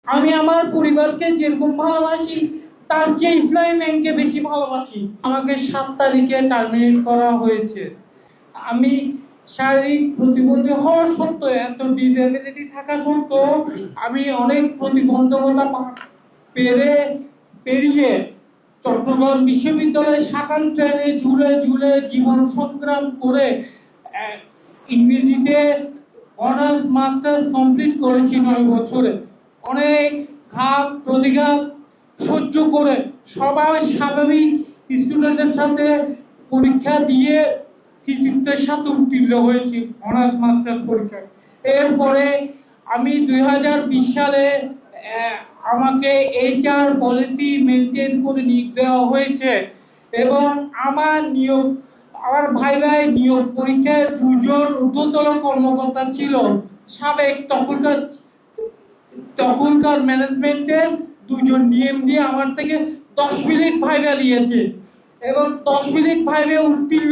আমি আমার পরিবারকে যেরকম ভালোবাসি তার চেয়ে ইসলামী ব্যাংককে বেশি ভালোবাসি। আমাকে 7 তারিখে টার্মিনেট করা হয়েছে। আমি শারীরিক প্রতিবন্ধী হওয়া সত্ত্বেও, এত ডিসেবিলিটি থাকা সত্ত্বেও আমি অনেক প্রতিবন্ধকতা পেরিয়ে চট্টগ্রাম বিশ্ববিদ্যালয়ে শাখান ট্রেনে ঝুলে ঝুলে জীবন সংগ্রাম করে ইংরেজিতে অনার্স মাস্টার্স কমপ্লিট করেছি 9 বছরে। অনেক ঘাত প্রতিঘাত সহ্য করে সবাই স্বাভাবিক স্টুডেন্টের সাথে পরীক্ষা দিয়ে কৃতিত্বের সাথে উত্তীর্ণ হয়েছি অনার্স মাস্টার্স পরীক্ষায়। এরপরে আমি 2020 সালে আমাকে HR পলিসি মেনটেন করে নিয়োগ দেওয়া হয়েছে এবং আমার ভাই নিয়োগ পরীক্ষায় 2 জন ঊর্ধ্বতন কর্মকর্তা ছিল। সাবেক তখনকার ম্যানেজমেন্টের 2 জন নিয়ম দিয়ে আমার থেকে 10 মিনিট ভাইবা নিয়েছে এবং 10 মিনিট ভাইবে উত্তীর্ণ